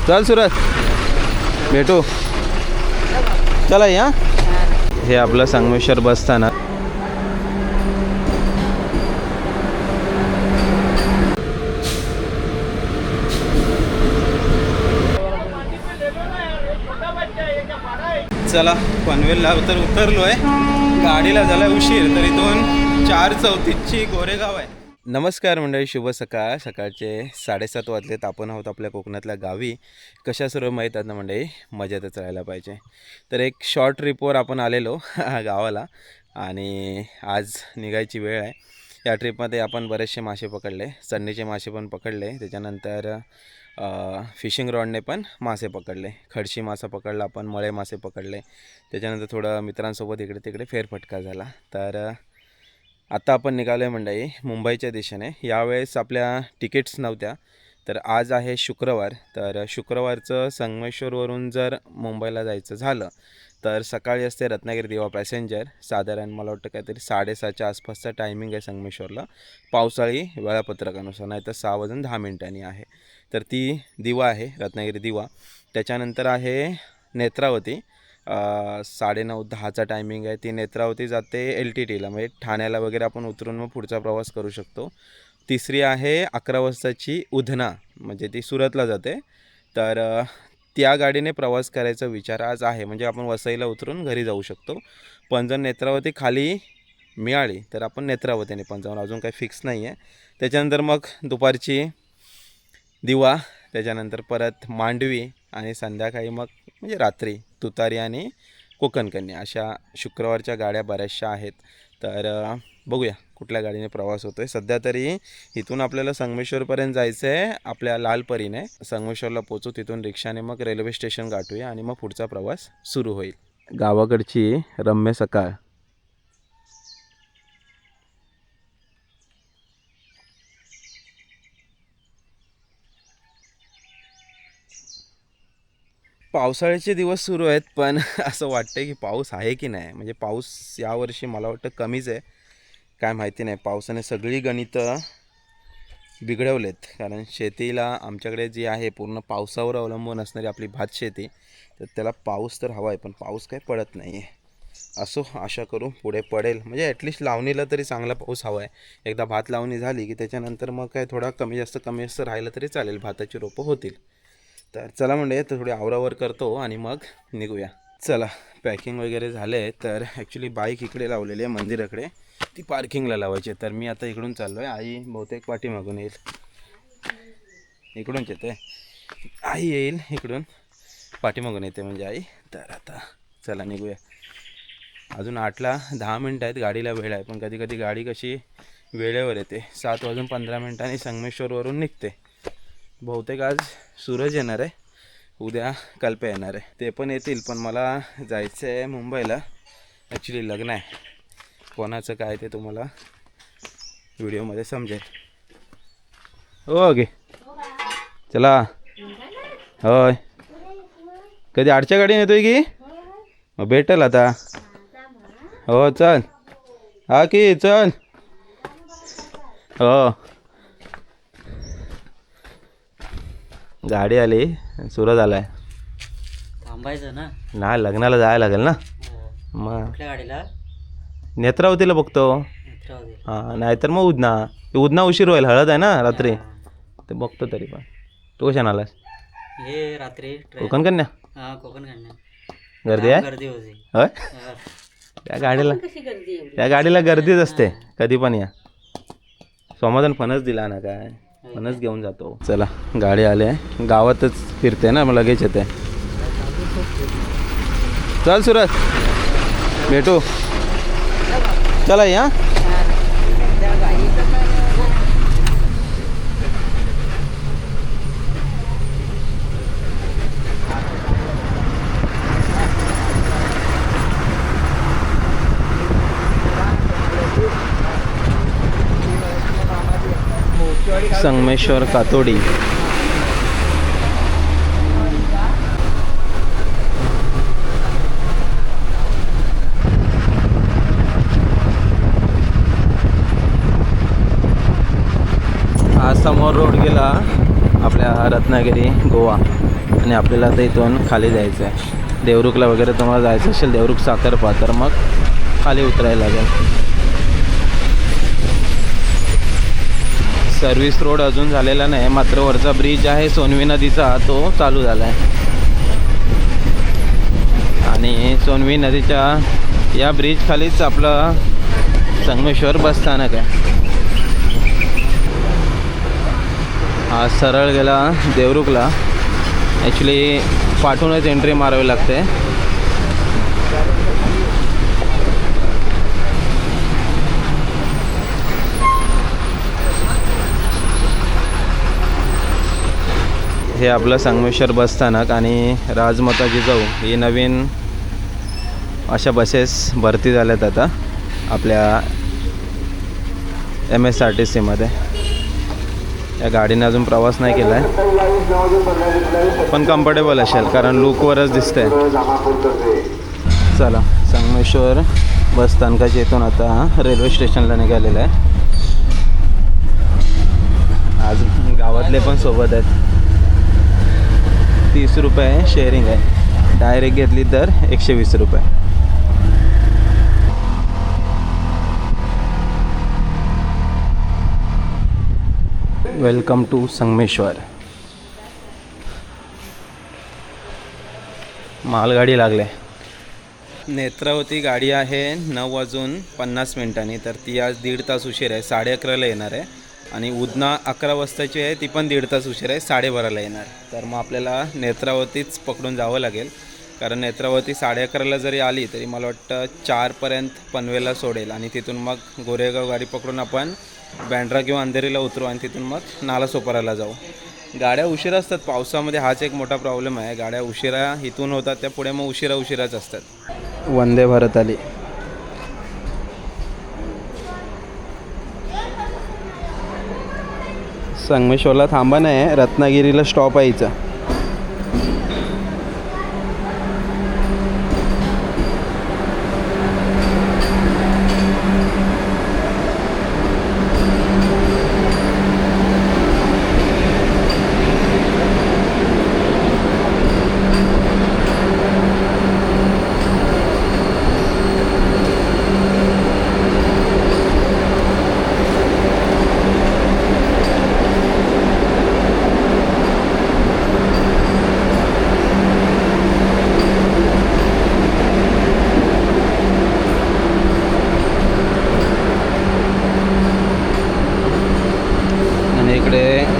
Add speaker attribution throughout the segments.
Speaker 1: चल सुरत भेटू. चला या. हे आपलं संगमेश्वर बस स्थानक. चला पनवेलला तर उतरलो आहे. गाडीला झाला उशीर तरी 4:34ची गोरेगाव आहे. नमस्कार मंडळी, शुभ सकाळ. सकाळचे 7:30 वाजलेत. आपण आहोत आपल्या कोकणातल्या गावी. कशा सर्व माहीत आहेत ना मंडळी, मजेतच राहायला पाहिजे. तर एक शॉर्ट ट्रिपवर आपण आलेलो गावाला आणि आज निघायची वेळ आहे. या ट्रिपमध्ये आपण बरेचसे मासे पकडले, चढणीचे मासे पण पकडले, त्याच्यानंतर फिशिंग रॉडने पण मासे पकडले. खडशी मासा पकडला आपण, मळे मासे पकडले, त्याच्यानंतर थोडं मित्रांसोबत इकडे तिकडे फेरफटका झाला. तर आता आपण निघालो आहे मंडळी मुंबईच्या दिशेने. यावेळेस आपल्या तिकीट्स नव्हत्या. तर आज आहे शुक्रवार. तर शुक्रवारचं संगमेश्वरवरून जर मुंबईला जायचं झालं तर सकाळी असते रत्नागिरी दिवा पॅसेंजर. साधारण मला वाटतं काहीतरी 7:30च्या आसपासचा टायमिंग आहे संगमेश्वरला, पावसाळी वेळापत्रकानुसार, नाही तर 6:10 आहे. तर ती दिवा आहे, रत्नागिरी दिवा. त्याच्यानंतर आहे नेत्रावती, 9:30-10चा टायमिंग आहे. ती नेत्रावती जाते LTTला, म्हणजे ठाण्याला वगैरे आपण उतरून मग पुढचा प्रवास करू शकतो. तिसरी आहे 11 वाजताची उधना, म्हणजे ती सुरतला जाते. तर त्या गाडीने प्रवास करायचा विचार आज आहे, म्हणजे आपण वसईला उतरून घरी जाऊ शकतो. पण जर नेत्रावती खाली मिळाली तर आपण नेत्रावतीने पण जाऊन, अजून काही फिक्स नाही आहे. त्याच्यानंतर मग दुपारची दिवा, त्याच्यानंतर परत मांडवी आणि संध्याकाळी मग म्हणजे रात्री तुतारी आणि कोकण कन्या, अशा शुक्रवारच्या गाड्या बऱ्याचशा आहेत. तर बघूया कुठल्या गाडीने प्रवास होतो आहे. सध्या तरी इथून आपल्याला संगमेश्वरपर्यंत जायचं आहे आपल्या लालपरीने. संगमेश्वरला पोचू, तिथून रिक्षाने मग रेल्वे स्टेशन गाठूया आणि मग पुढचा प्रवास सुरू होईल. गावाकडची रम्य सकाळ. पावसाळ्याचे दिवस सुरू आहेत, पण असं वाटतं की पाऊस आहे की नाही. म्हणजे पाऊस यावर्षी मला वाटतं कमीच आहे, काय माहिती नाही. पावसाने सगळी गणितं बिघडवलेत. कारण शेतीला आमच्याकडे जी आहे पूर्ण पावसावर अवलंबून असणारी आपली भात शेती, तर त्याला पाऊस तर हवा आहे, पण पाऊस काही पडत नाही आहे. असो, आशा करू पुढे पडेल. म्हणजे ॲटलिस्ट लावणीला तरी चांगला पाऊस हवा आहे. एकदा भात लावणी झाली की त्याच्यानंतर मग काय थोडा कमी जास्त राहिलं तरी चालेल, भाताची रोपं होतील. तर चला म्हणजे तर थोडी आवरावर करतो आणि मग निघूया. चला, पॅकिंग वगैरे झाले. तर ॲक्च्युली बाईक इकडे लावलेली आहे मंदिराकडे, ती पार्किंगला लावायची. तर मी आता इकडून चाललो आहे. आई बहुतेक पाठीमागून येईल, इकडूनच येते. आई येईल इकडून, पाठीमागून येते म्हणजे आई. तर आता चला निघूया. अजून 8:10 आहेत, गाडीला वेळ आहे. पण कधी कधी गाडी कशी वेळेवर येते. 7:15 संगमेश्वरवरून निघते. बहुतेक आज सूरज येणार आहे, उद्या कल्पे येणार आहे, ते पण येतील. पण मला जायचं आहे मुंबईला. ॲक्च्युली लग्न आहे. कोणाचं काय ते तुम्हाला व्हिडिओमध्ये समजेल. ओके चला. होय, कधी आडच्या गाडीने येतोय की मग भेटेल आता. हो चल, हा की चल. हो, गाडी आली, सुरत आलाय.
Speaker 2: थांबायचं ना,
Speaker 1: नाही लग्नाला जायला लागेल ना. मग
Speaker 2: कुठल्या गाडीला?
Speaker 1: नेत्रावतीला बघतो. हां, नाहीतर मग उदना उशीर होईल. हळद आहे ना रात्री, ते बघतो. तरी पण तू कशाने आलास?
Speaker 2: हे रात्री
Speaker 1: कोकण कन्या.
Speaker 2: हां, कोकण कन्या.
Speaker 1: गर्दी आहे,
Speaker 2: गर्दी होती.
Speaker 1: होय. त्या गाडीला गर्दीच असते, कधी पण या. समाधान फणस दिला ना, काय फणस घेऊन जातो. चला, गाडी आली आहे. गावातच फिरते ना, मग लगेच येते. चल सुरत भेटू. चला या. संगमेश्वर कातोडी. हा समोर रोड गेला आपल्या रत्नागिरी गोवा. आणि आपल्याला आता इथून खाली जायचं आहे. देवरुखला वगैरे तुम्हाला जायचं असेल, देवरुख साखरपा, तर मग खाली उतरायला लागेल. सर्व्हिस रोड अजून झालेला नाही, मात्र वरचा ब्रिज आहे सोनवी नदीचा, तो चालू झाला आहे. आणि सोनवी नदीच्या या ब्रिज खालीच आपलं संगमेश्वर बस स्थानक आहे. हा सरळ गेला देवरुखला. ॲक्च्युली पाठूनच एंट्री मारावी लागते. हे आपलं संगमेश्वर बस स्थानक. आणि राजमाता जिजाऊ ही नवीन अशा बसेस भरती झाल्यात आता आपल्या MSRTCमध्ये. या गाडीने अजून प्रवास नाही केला आहे, पण कम्फर्टेबल असेल कारण लुकवरच दिसतंय. चला, संगमेश्वर बस स्थानकाच्या इथून आता रेल्वे स्टेशनला निघालेलं आहे. आज गावातले पण सोबत आहेत. 30 रुपये शेअरिंग आहे, डायरेक्ट घेतली तर 120 रुपये. Welcome to Sangameshwar. मालगाडी लागले. नेत्रावती गाडी आहे 9:50 तर ती आज 1.5 तास उशीर आहे. 11:30ला येणार आहे. आणि उधना 11 वाजताची आहे, ती पण 1.5 तास उशीर आहे, 12:30ला येणार. तर मग आपल्याला नेत्रावतीच पकडून जावं लागेल, कारण नेत्रावती 11:30ला जरी आली तरी मला वाटतं 4पर्यंत पनवेलला सोडेल. आणि तिथून मग गोरेगाव गाडी पकडून आपण बँड्रा किंवा अंधेरीला उतरू आणि तिथून मग नालासोपाराला जाऊ. गाड्या उशिरा असतात पावसामध्ये, हाच एक मोठा प्रॉब्लेम आहे. गाड्या उशिरा इथून होतात, त्या पुढे मग उशिराच असतात. वंदे भारत आली. संगमेश्वरला थांबा नाही, रत्नागिरीला स्टॉप आहे इथं.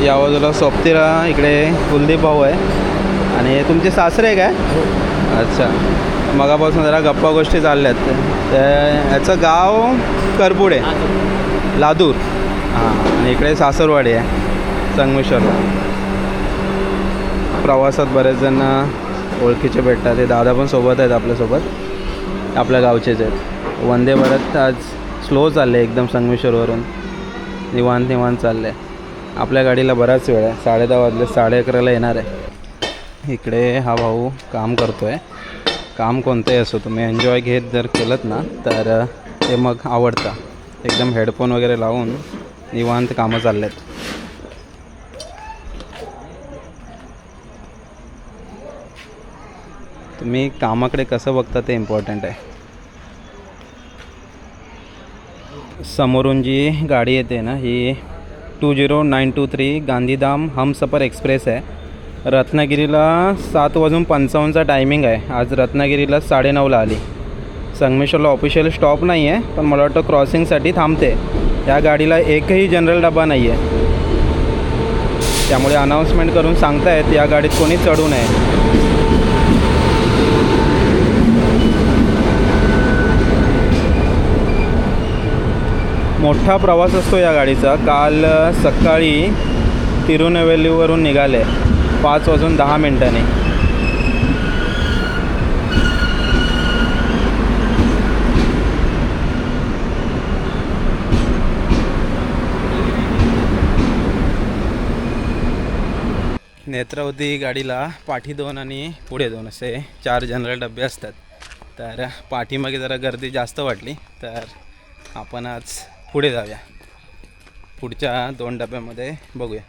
Speaker 1: या बाजूला सोबतीला इकडे कुलदीप भाऊ आहे. आणि तुमचे सासरे काय? अच्छा, मगापासून जरा गप्पा गोष्टी चालल्यात. याचं गाव करपुडे, लातूर. हां, आणि इकडे सासरवाडी आहे संगमेश्वरला. प्रवासात बरेच जण ओळखीचे भेटतात. ते दादा पण सोबत आहेत आपल्यासोबत, आपल्या गावचेच आहेत. वंदे भारत आज स्लो चालले एकदम. संगमेश्वरवरून निवांत चालले. आपल्या गाडीला बराच वेळ आहे, 10:30 वाजले, 11:30ला येणार आहे. इकडे हा भाऊ काम करतो आहे. काम कोणतंही असो, तुम्ही एन्जॉय घेत जर केलं ना तर ते मग आवडतं. एकदम हेडफोन वगैरे लावून निवांत कामं चाललेत. तुम्ही कामाकडे कसं बघता ते इम्पॉर्टंट आहे. समोरून जी गाडी येते ना, ही 20923 गांधीधाम हमसफर एक्सप्रेस आहे. रत्नागिरीला 7:55चा टायमिंग आहे. आज रत्नागिरीला 9:30ला आली. संगमेश्वरला ऑफिशियल स्टॉप नाही आहे, पण मला वाटतं क्रॉसिंगसाठी थांबते. या गाडीला एकही जनरल डबा नाही आहे, त्यामुळे अनाऊन्समेंट करून सांगतायत या गाडीत कोणी चढू नये. मोठा प्रवास असतो या गाडीचा. काल सकाळी तिरुनेवेलीवरून निघाले 5:10. नेत्रावती गाडीला पाठी 2 आणि पुढे 2 असे 4 जनरल डबे असतात. तर पाठीमागे जरा गर्दी जास्त वाटली, तर आपण आज पुढे जाऊया. पुढच्या 2 डब्यामध्ये बघूया.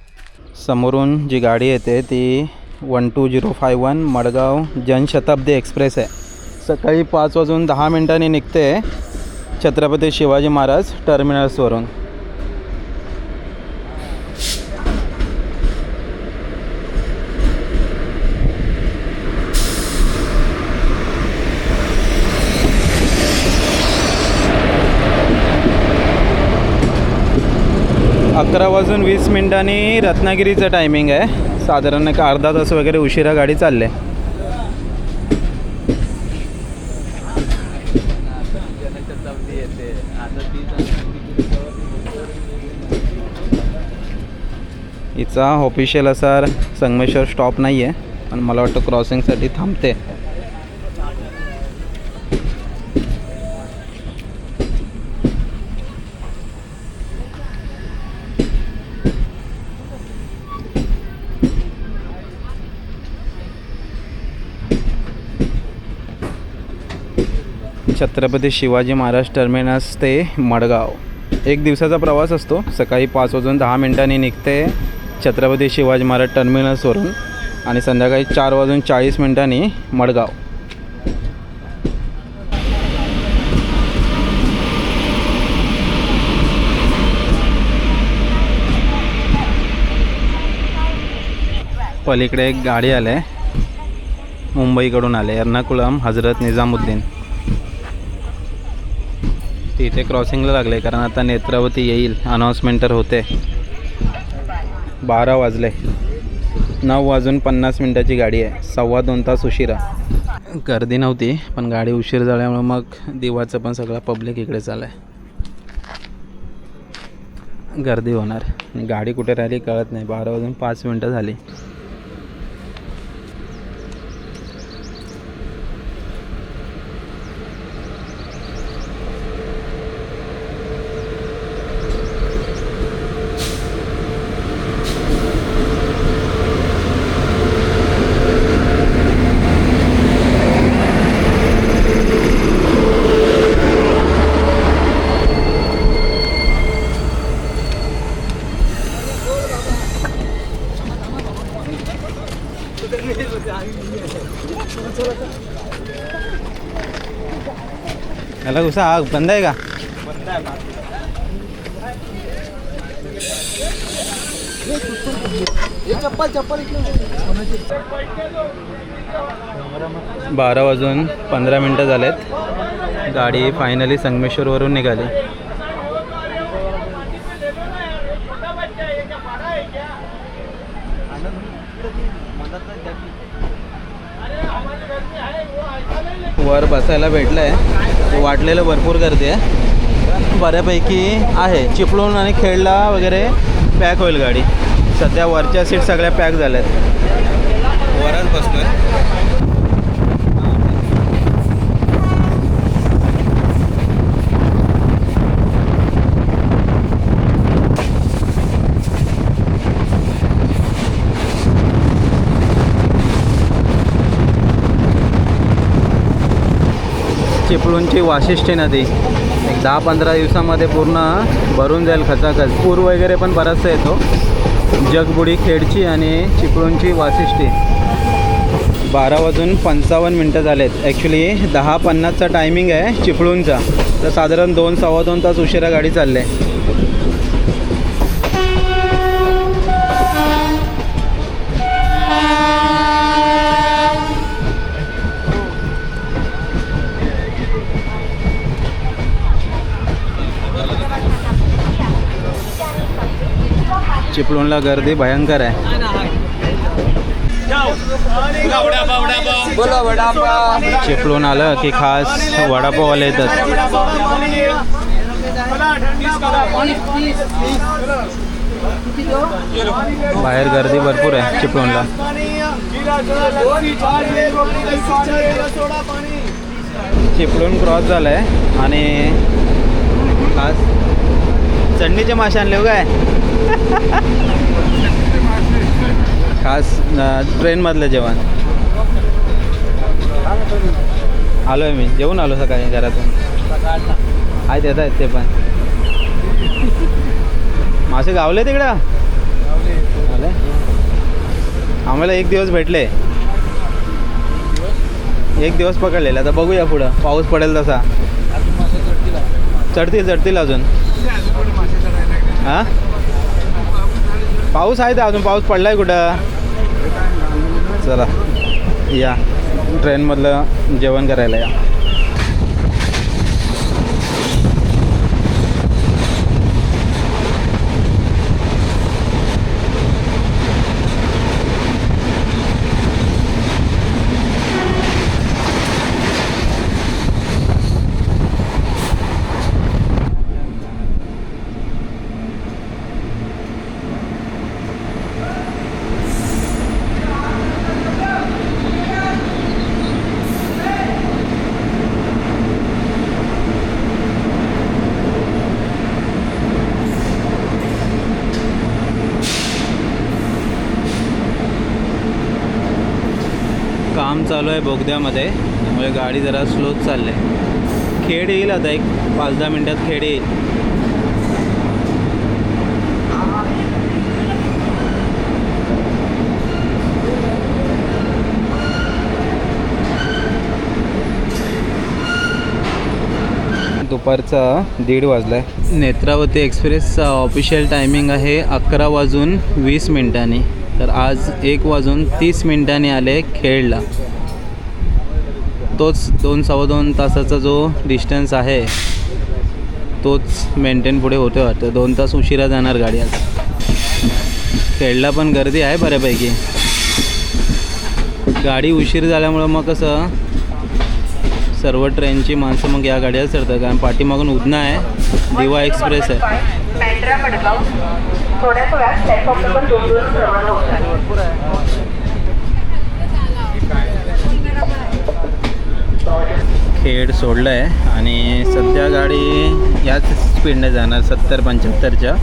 Speaker 1: समोरून जी गाडी येते ती 12051 मडगाव जनशताब्दी एक्सप्रेस आहे. सकाळी 5:10 निघते छत्रपती शिवाजी महाराज टर्मिनल्सवरून. अकरा वाजून 20 मिनिटांनी रत्नागिरीचं टायमिंग आहे. साधारण एक अर्धा तास वगैरे उशिरा गाडी चालले. हिचा ऑफिशियल असा संगमेश्वर स्टॉप नाही आहे, पण मला वाटतं क्रॉसिंगसाठी थांबते. छत्रपती शिवाजी महाराज टर्मिनस ते मडगाव एक दिवसाचा प्रवास असतो. सकाळी 5:10 निघते छत्रपती शिवाजी महाराज टर्मिनसवरून आणि संध्याकाळी 4:40 मडगाव. पलीकडे एक गाडी आली आहे, मुंबईकडून आले, एर्नाकुलम हजरत निजामुद्दीन. इथे क्रॉसिंगला लागले कारण आता नेत्रावती येईल, अनाऊन्समेंट तर होते. 12 वाजले. 9:50 गाडी आहे. 2.25 तास उशिरा. गर्दी नव्हती पण गाडी उशीर झाल्यामुळे मग दिवाचं पण सगळं पब्लिक इकडे चाललं आहे. गर्दी होणार. गाडी कुठे राहिली कळत नाही. 12:05 झाली. याला घुसा, आग बंद आहे का? बंद आहे. 12:15 झालेत. गाडी फायनली संगमेश्वरवरून निघाली. वर बसायला भेटलं आहे. वाटलेलं भरपूर गर्दी आहे, बऱ्यापैकी आहे. चिपळूण आणि खेडला वगैरे पॅक होईल गाडी. सध्या वरच्या सीट सगळ्या पॅक झाल्यात. वरच बसतोय. चिपळूणची वाशिष्ठी नदी एक 10-15 दिवसामध्ये पूर्ण भरून जाईल खचाखच. पूर वगैरे पण बराचसा येतो. जगबुडी खेडची आणि चिपळूणची वाशिष्ठी. 12:55 झालेत. ॲक्च्युली 10:50चा टायमिंग आहे चिपळूणचा, तर साधारण 2-2.25 तास उशिरा गाडी चालली आहे. चिपळूणला गर्दी भयंकर आहे. चिपळूण आलं की खास वडापाववाले येतात. बाहेर गर्दी भरपूर आहे चिपळूणला. चिपळूण क्रॉस झालं आहे आणि खास चटणीचे मासे आणले हो काय. खास ट्रेनमधलं जेवण. आलो आहे मी, जेवून आलो सकाळी घरातून. आहेत येत आहेत ते पण. मासे गावले तिकडं आले. आम्हाला एक दिवस भेटले, एक दिवस पकडलेला. आता बघूया पुढं पाऊस पडेल तसा. चढतील अजून. हां पाऊस आहे तर अजून पाऊस पडला आहे कुठं. चला या ट्रेनमधलं जेवण करायला या. काम चालू आहे बोगद्यामध्ये, त्यामुळे गाडी जरा स्लोच चालली आहे. खेड येईल आता एक 5-10 मिनटात खेड येईल. दुपारचा 1:30 वाजला आहे. नेत्रावती एक्सप्रेसचा ऑफिशियल टायमिंग आहे 11:20 तर आज 1:30 आले खेडला. तोच 2-2.25 तासाचा जो डिस्टन्स आहे तोच मेंटेन पुढे होते वाटतं. 2 तास उशिरा जाणार गाडी आज. खेडला पण गर्दी आहे बऱ्यापैकी. गाडी उशीर झाल्यामुळं मग कसं सर्व ट्रेनची माणसं मग या गाडीला चढतात, कारण पाठीमागून उधना आहे, दिवा एक्सप्रेस आहे. खेड सोडलं आहे आणि सध्या गाडी याच स्पीडने जाणार 70-75च्या.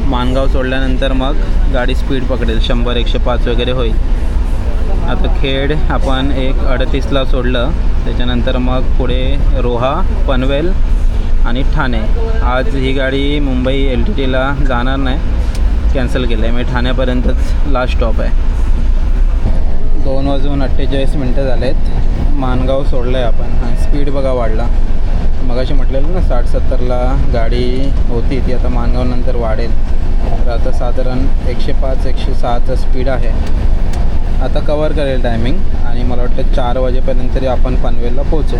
Speaker 1: माणगाव सोडल्यानंतर मग गाडी स्पीड पकडेल 100-105 वगैरे होईल. आता खेड आपण 1:38ला सोडलं, त्याच्यानंतर मग पुढे रोहा, पनवेल आणि ठाणे. आज ही गाडी मुंबई LTTला जाणार नाही, कॅन्सल केलं आहे. म्हणजे ठाण्यापर्यंतच लास्ट स्टॉप आहे. 2:48 झाले आहेत. माणगाव सोडलं आहे आपण आणि स्पीड बघा वाढला. मगाशी म्हटलेलं ना 60-70ला गाडी होती, ती आता माणगावनंतर वाढेल. तर आता साधारण 105-106चं स्पीड आहे. आता कवर करेल टायमिंग आणि मला वाटतं 4 वाजेपर्यंत तरी आपण पनवेलला पोहोचू.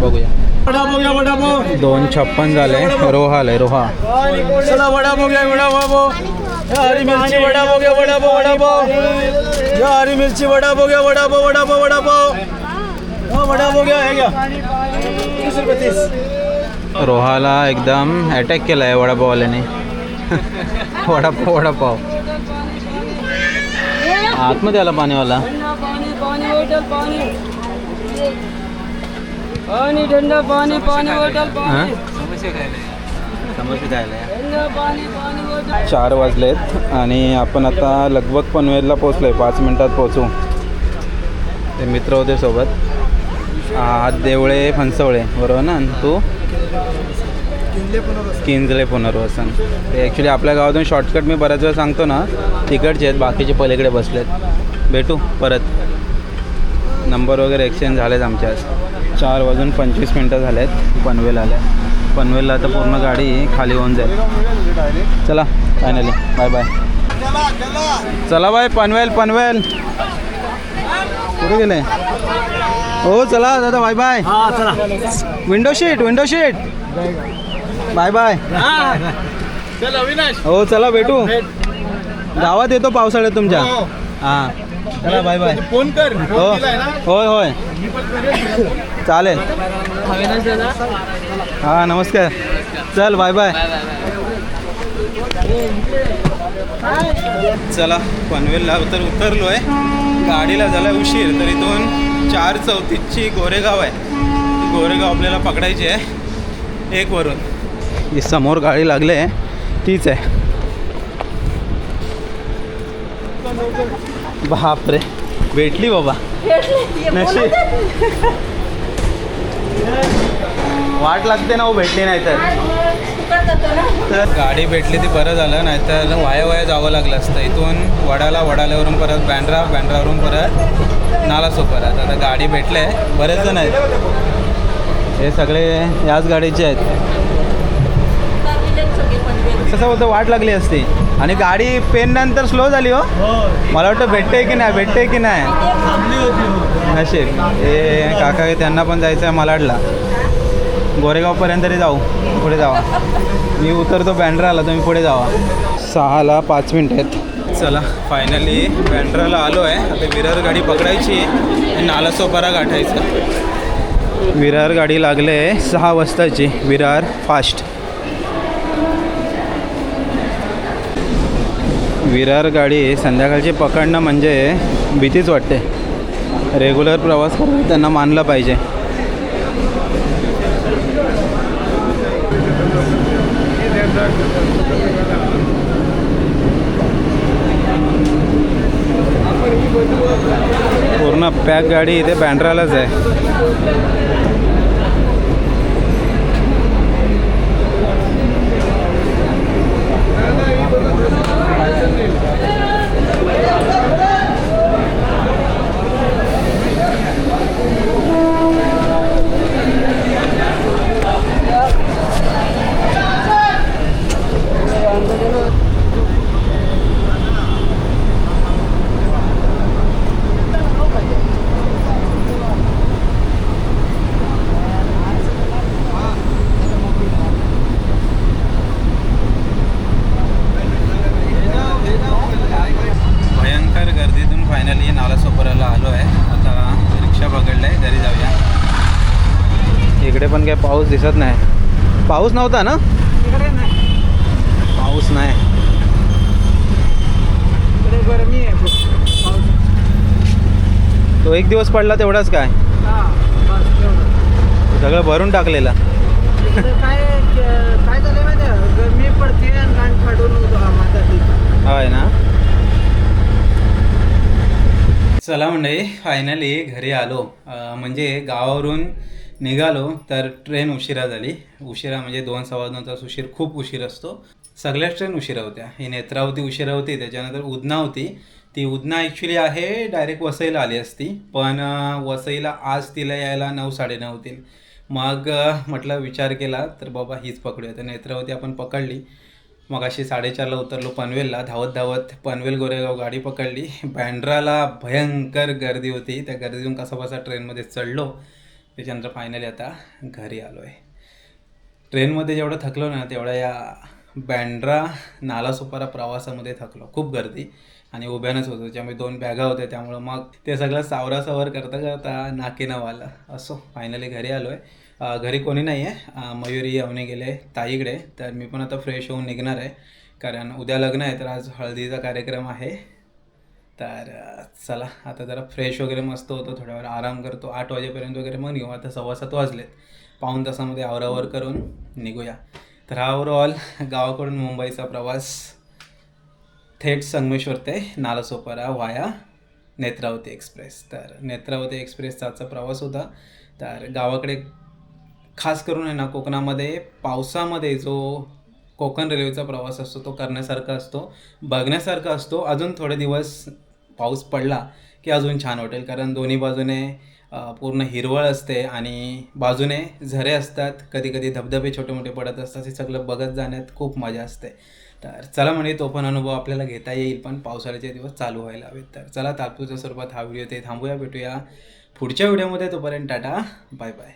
Speaker 1: बघूया. 2:56 झाले. रोहा आलं आहे, रोहा.
Speaker 3: चला वडा हो गया, वडा पाव. हरी मिर्ची वडा हो गया, वडा पाव, वडा पाव. हरी मिर्ची वडा हो गया, वडा पाव, वडा पाव, वडा पाव. वडा हो गया है क्या? 30 रुपये 30.
Speaker 1: रोहाला एकदम अटॅक केला आहे वडापाववाल्याने. वडापाव, वडापाव. आतमध्ये आला पाणीवाला.
Speaker 3: पाणी ठंडा पाणी, पाणी बॉटल पाणी.
Speaker 1: समोसे खायला 4 वाजलेत आणि आपण आता लगभग पनवेलला पोचलो आहे. 5 मिनटात पोचू. ते मित्र होते सोबत. देवळे फणसवळे बरोबर ना. तू किंजले पुनर्वसन. ते ॲक्च्युली आपल्या गावातून शॉर्टकट मी बऱ्याच वेळा सांगतो ना, तिकडचे आहेत, बाकीचे पलीकडे बसलेत. भेटू परत. नंबर वगैरे एक्सचेंज झालेत आमचे आज. 4:25 झाले आहेत. पनवेल आल्या. पनवेलला आता पूर्ण गाडी खाली होऊन जाईल. चला फायनली बाय बाय. चला बाय. पनवेल पनवेल कुठे गेले. हो चला दादा bye bye. Window seat window seat. Bye bye.
Speaker 3: चला अविनाश.
Speaker 1: हो चला भेटू. गावात येतो पावसाळ्यात तुमच्या. हां चला बाय बाय.
Speaker 3: फोन कर.
Speaker 1: हो होय होय चालेल. हां नमस्कार. चल बाय बाय. चला पनवेलला तर उतरलो आहे. गाडीला झाला उशीर, तरी 4:34ची गोरेगाव आहे. गोरेगाव आपल्याला पकडायची आहे 1 वरून. ही समोर गाडी लागली आहे तीच आहे. बापरे भेटली बाबा. नशीब. वाट लागते ना हो, भेटली नाही तर. तर गाडी भेटली ती बरं झालं, नाहीतर वाया जावं लागलं असतं. इथून वडाल्यावरून परत बँड्रावरून परत नालासोपारा. आता गाडी भेटले, बरेच जण आहेत, हे सगळे याच गाडीचे आहेत. कसं होतं, वाट लागली असती आणि गाडी पेन नंतर स्लो झाली. हो मला वाटतं भेटते की नाही नशीब. हे काका त्यांना पण जायचं आहे मालाडला, गोरेगावपर्यंत तरी जाऊ, पुढे जावा. मी उतरतो बँड्राला, तुम्ही पुढे जावा. 6:05 आहेत. चला फायनली बँड्राला आलो आहे. आता विरार गाडी पकडायची आणि नालासोपारा गाठायचं. विरार गाडी लागले 6 वाजताची, विरार फास्ट. विरार गाडी संध्याकाळची पकडणं म्हणजे भीतीच वाटते. रेग्युलर प्रवास करतात त्यांना मानलं पाहिजे. पूर्ण पॅक गाडी इथे बँड्रालाच आहे. फायनली नालासोपाऱ्याला आलो आहे. आता रिक्षा पकडलं आहे, घरी जाऊया. इकडे पण काही पाऊस दिसत नाही. पाऊस नव्हता ना, पाऊस नाही.
Speaker 3: गरमी आहे,
Speaker 1: तो एक दिवस पडला तेवढाच काय, सगळं भरून टाकलेलं.
Speaker 3: काय झालं माहिती आहे, गरमी पडते आणि गाण फाडून
Speaker 1: होय ना. चला मंडळी, फायनली घरी आलो. म्हणजे गावावरून निघालो तर ट्रेन उशिरा झाली. उशिरा म्हणजे 2-2.25 तास उशीर, खूप उशीर असतो. सगळ्याच ट्रेन उशिरा होत्या. ही नेत्रावती उशिरा होती, त्याच्यानंतर उधना होती. ती उधना ॲक्च्युली आहे डायरेक्ट वसईला आली असती, पण वसईला आज तिला यायला 9-9:30 होतील. मग म्हटलं विचार केला तर बाबा हीच पकडूया. तर नेत्रावती आपण पकडली. मग अशी 4:30ला उतरलो पनवेलला. धावत पनवेल गोरेगाव गाडी पकडली. बँड्राला भयंकर गर्दी होती. त्या गर्दीतून कसाबसा ट्रेनमध्ये चढलो. त्याच्यानंतर फायनली आता घरी आलो आहे. ट्रेनमध्ये जेवढं थकलो ना, तेवढा या बँड्रा नालासोपारा प्रवासामध्ये थकलो. खूप गर्दी आणि उभ्यानंच होतो. त्याच्यामुळे 2 बॅगा होत्या, त्यामुळं मग ते सगळं सावरासावर करता नाकेनं आलं. असो फायनली घरी आलो आहे. घरी कोणी नाही आहे. मयुरी अवने गेले ताईकडे. तर मी पण आता फ्रेश होऊन निघणार आहे, कारण उद्या लग्न आहे. तर आज हळदीचा कार्यक्रम आहे. तर चला आता जरा फ्रेश वगैरे मस्त होतो, थोड्या वेळ आराम करतो. 8 वाजेपर्यंत वगैरे मग निघू. आता 6:15 वाजलेत. पाऊण तासामध्ये आवरावर करून निघूया. तर हा ओव्हरऑल गावाकडून मुंबईचा प्रवास थेट संगमेश्वर ते नालासोपारा वाया नेत्रावती एक्सप्रेस. तर नेत्रावती एक्सप्रेसचा आजचा प्रवास होता. तर गावाकडे खास करून आहे ना, कोकणामध्ये पावसामध्ये जो कोकण रेल्वेचा प्रवास असतो तो करण्यासारखा असतो, बघण्यासारखा असतो. अजून थोडे दिवस पाऊस पडला की अजून छान वाटेल, कारण दोन्ही बाजूने पूर्ण हिरवळ असते आणि बाजूने झरे असतात. कधी कधी धबधबे छोटे मोठे पडत असतात. हे सगळं बघत जाण्यात खूप मजा असते. तर चला म्हणजे तो पण अनुभव आपल्याला घेता येईल, पण पावसाळ्याचे दिवस चालू व्हायला हवेत. तर चला तात्पुरत्या स्वरूपात हा व्हिडिओ ते थांबूया. भेटूया पुढच्या व्हिडिओमध्ये. तोपर्यंत टाटा, बाय बाय.